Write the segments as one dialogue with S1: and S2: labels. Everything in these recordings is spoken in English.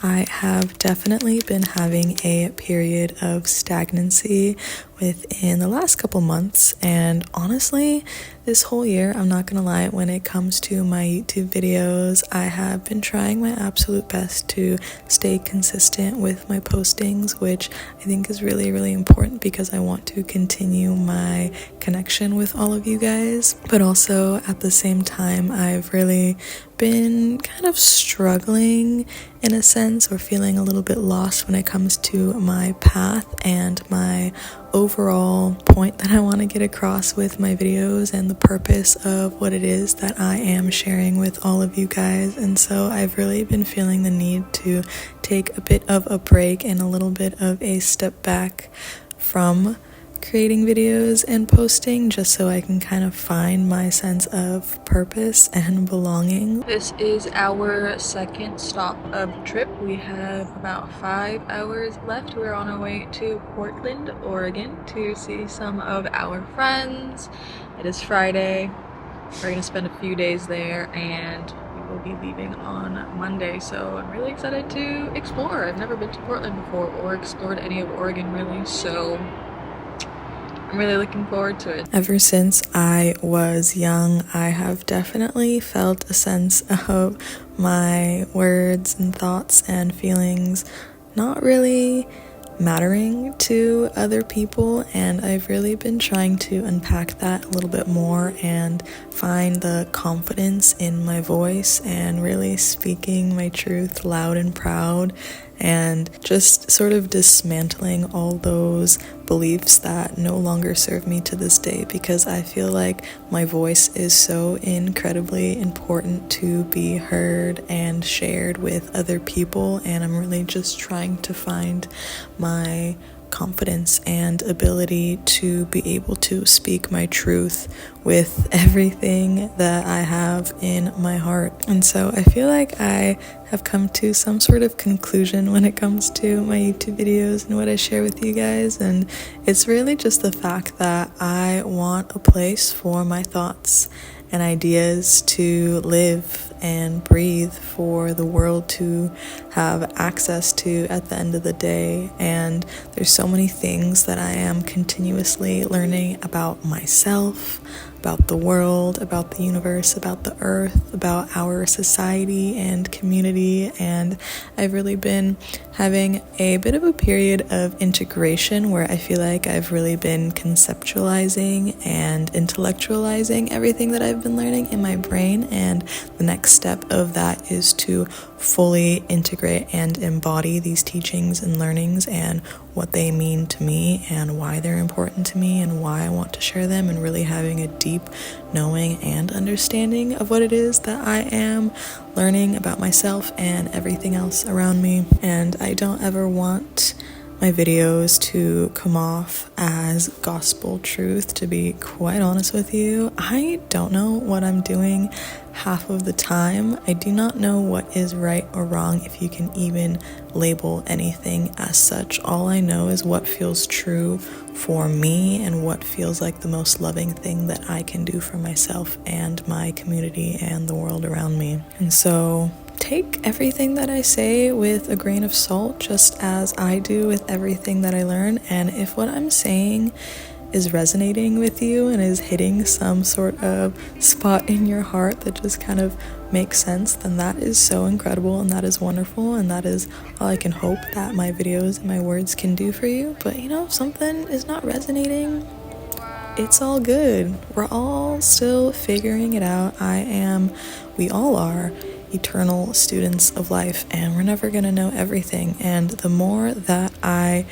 S1: I have definitely been having a period of stagnancy within the last couple months, and honestly, this whole year, I'm not gonna lie, when it comes to my YouTube videos, I have been trying my absolute best to stay consistent with my postings, which I think is really, really important because I want to continue my connection with all of you guys. But also at the same time, I've really been kind of struggling in a sense, or feeling a little bit lost when it comes to my path and my overall point that I want to get across with my videos and the purpose of what it is that I am sharing with all of you guys. And so I've really been feeling the need to take a bit of a break and a little bit of a step back from creating videos and posting, just so I can kind of find my sense of purpose and belonging. This is our second stop of the trip. We have about 5 hours left. We're on our way to Portland, Oregon to see some of our friends. It is Friday. We're gonna spend a few days there and we will be leaving on Monday, so I'm really excited to explore. I've never been to Portland before or explored any of Oregon really, so I'm really looking forward to it. Ever since I was young, I have definitely felt a sense of my words and thoughts and feelings not really mattering to other people, and I've really been trying to unpack that a little bit more and find the confidence in my voice and really speaking my truth loud and proud, and just sort of dismantling all those beliefs that no longer serve me to this day, because I feel like my voice is so incredibly important to be heard and shared with other people, and I'm really just trying to find my confidence and ability to be able to speak my truth with everything that I have in my heart. And so I feel like I have come to some sort of conclusion when it comes to my YouTube videos and what I share with you guys, and it's really just the fact that I want a place for my thoughts and ideas to live and breathe, for the world to have access to at the end of the day. And there's so many things that I am continuously learning about myself, about the world, about the universe, about the earth, about our society and community, and I've really been having a bit of a period of integration where I feel like I've really been conceptualizing and intellectualizing everything that I've been learning in my brain, and the next step of that is to fully integrate and embody these teachings and learnings and what they mean to me and why they're important to me and why I want to share them, and really having a deep knowing and understanding of what it is that I am learning about myself and everything else around me. And I don't ever want my videos to come off as gospel truth, to be quite honest with you. I don't know what I'm doing half of the time. I do not know what is right or wrong, if you can even label anything as such. All I know is what feels true for me and what feels like the most loving thing that I can do for myself and my community and the world around me. And so take everything that I say with a grain of salt, just as I do with everything that I learn. And if what I'm saying is resonating with you and is hitting some sort of spot in your heart that just kind of makes sense, then that is so incredible and that is wonderful, and that is all I can hope that my videos and my words can do for you. But if something is not resonating, it's all good. We're all still figuring it out. We all are eternal students of life, and we're never gonna know everything. And the more that I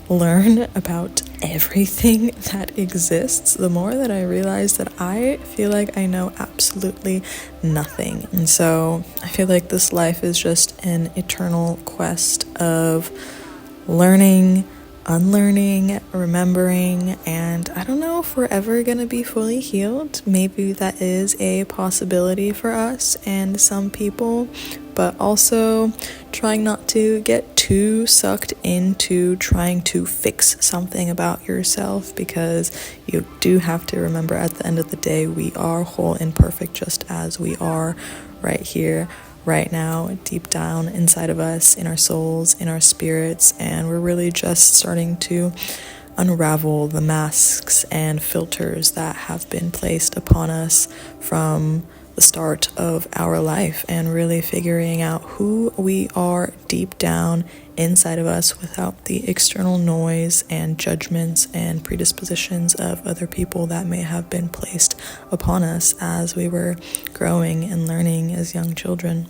S1: learn about everything that exists, the more that I realize that I feel like I know absolutely nothing. And so I feel like this life is just an eternal quest of learning, unlearning, remembering, and I don't know if we're ever gonna be fully healed. Maybe that is a possibility for us and some people, but also trying not to get too sucked into trying to fix something about yourself, because you do have to remember at the end of the day, we are whole and perfect just as we are right here, right now, deep down inside of us, in our souls, in our spirits, and we're really just starting to unravel the masks and filters that have been placed upon us from the start of our life, and really figuring out who we are deep down inside of us without the external noise and judgments and predispositions of other people that may have been placed upon us as we were growing and learning as young children.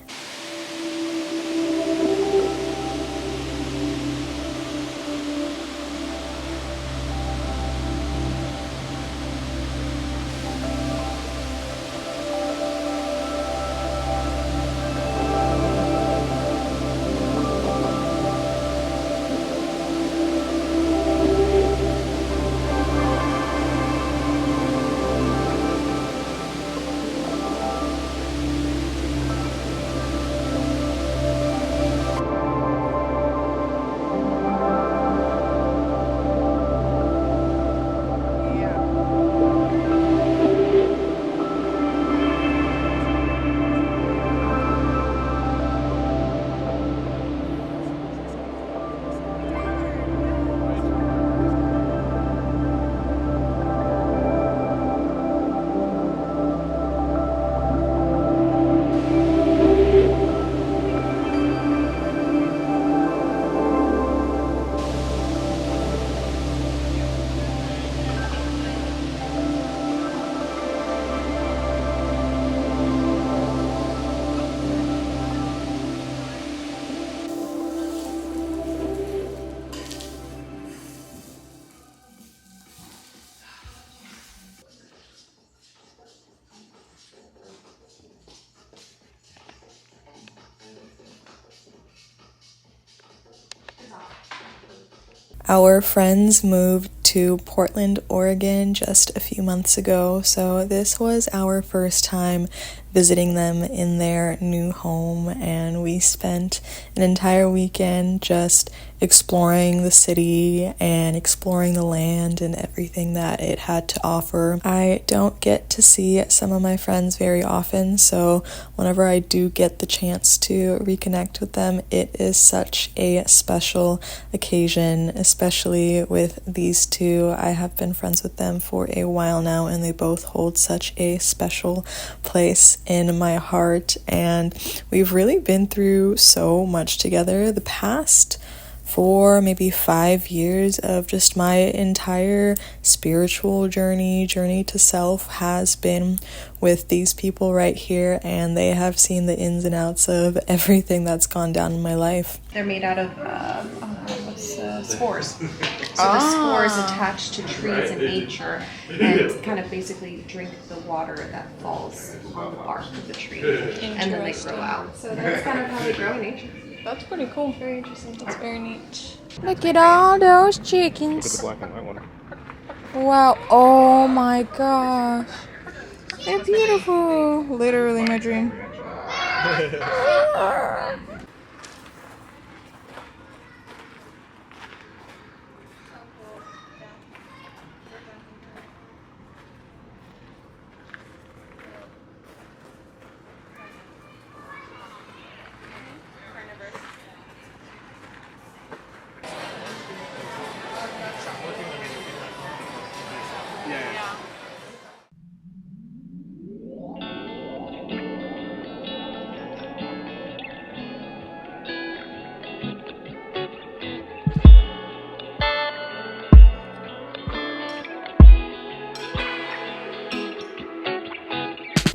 S1: Our friends moved to Portland, Oregon just a few months ago, so this was our first time visiting them in their new home, and we spent an entire weekend just exploring the city and exploring the land and everything that it had to offer. I don't get to see some of my friends very often, so whenever I do get the chance to reconnect with them, it is such a special occasion, especially with these two. I have been friends with them for a while now, and they both hold such a special place in my heart, and we've really been through so much together. The past 4, maybe 5 years of just my entire spiritual journey to self has been with these people right here, and they have seen the ins and outs of everything that's gone down in my life.
S2: They're made out of spores. So the spores attach to trees in nature and kind of basically drink the water that falls on the bark of the tree, and then they grow out. So that's kind of how they grow in nature.
S3: That's pretty cool.
S2: Very interesting.
S3: That's very neat. Look at all those chickens.
S4: Look at the black and white one.
S3: Wow. Oh my gosh. They're beautiful. Literally my dream.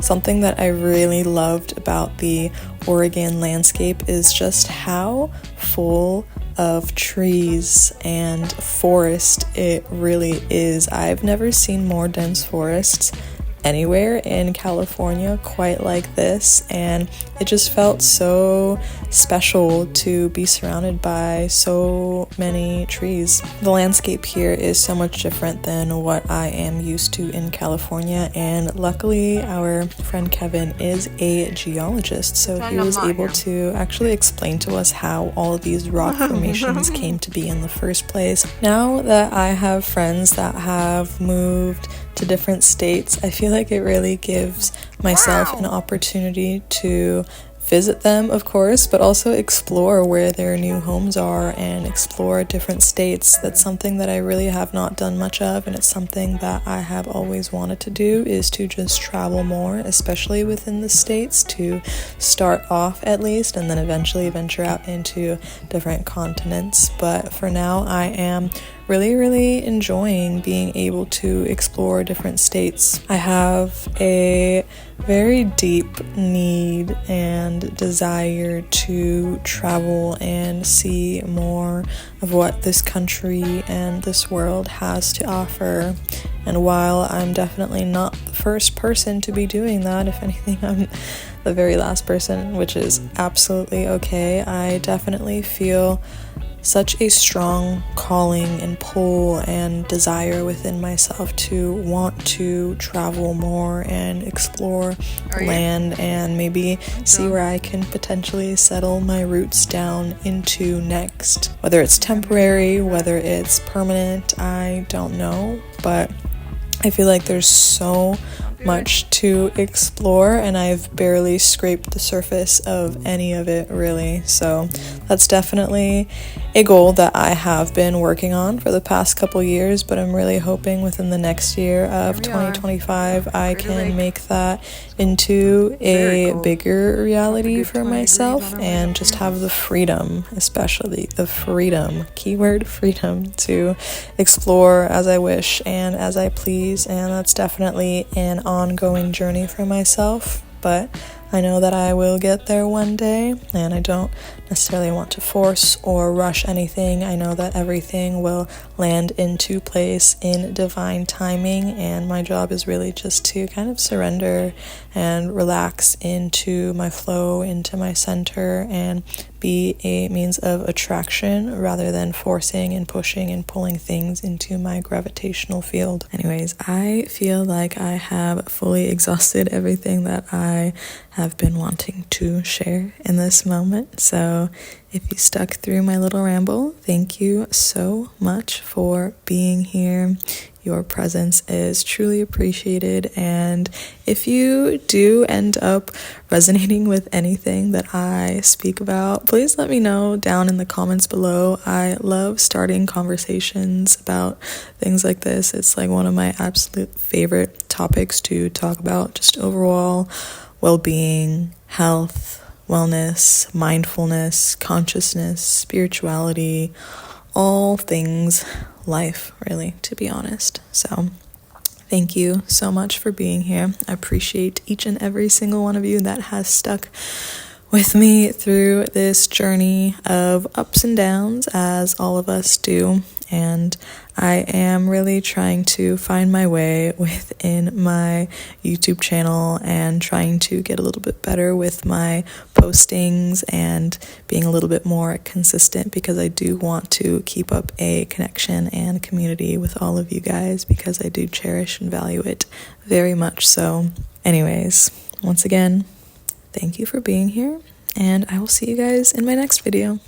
S1: Something that I really loved about the Oregon landscape is just how full of trees and forest it really is. I've never seen more dense forests anywhere in California quite like this, and it just felt so special to be surrounded by so many trees. The landscape here is so much different than what I am used to in California, and luckily our friend Kevin is a geologist, so he was able to actually explain to us how all of these rock formations came to be in the first place. Now that I have friends that have moved to different states, I feel like it really gives myself an opportunity to visit them, of course, but also explore where their new homes are and explore different states. That's something that I really have not done much of, and it's something that I have always wanted to do, is to just travel more, especially within the states, to start off at least, and then eventually venture out into different continents. But for now, I am really enjoying being able to explore different states. I have a very deep need and desire to travel and see more of what this country and this world has to offer. And while I'm definitely not the first person to be doing that, if anything, I'm the very last person, which is absolutely okay, I definitely feel such a strong calling and pull and desire within myself to want to travel more and explore land and maybe see where I can potentially settle my roots down into next. Whether it's temporary, whether it's permanent, I don't know, but I feel like there's so much to explore, and I've barely scraped the surface of any of it, really. So that's definitely a goal that I have been working on for the past couple years, but I'm really hoping within the next year of 2025 I can make that into a bigger reality for myself and just have the freedom, especially the freedom, keyword freedom, to explore as I wish and as I please. And that's definitely an ongoing journey for myself, but I know that I will get there one day, and I don't necessarily want to force or rush anything. I know that everything will land into place in divine timing, and my job is really just to kind of surrender and relax into my flow, into my center, and be a means of attraction rather than forcing and pushing and pulling things into my gravitational field. Anyways, I feel like I have fully exhausted everything that I have been wanting to share in this moment. So if you stuck through my little ramble, thank you so much for being here. Your presence is truly appreciated, and if you do end up resonating with anything that I speak about, please let me know down in the comments below. I love starting conversations about things like this. It's like one of my absolute favorite topics to talk about, just overall well-being, health, wellness, mindfulness, consciousness, spirituality, all things life, really, to be honest. So thank you so much for being here. I appreciate each and every single one of you that has stuck with me through this journey of ups and downs, as all of us do. And I am really trying to find my way within my YouTube channel and trying to get a little bit better with my postings and being a little bit more consistent, because I do want to keep up a connection and community with all of you guys, because I do cherish and value it very much. So anyways, once again, thank you for being here, and I will see you guys in my next video.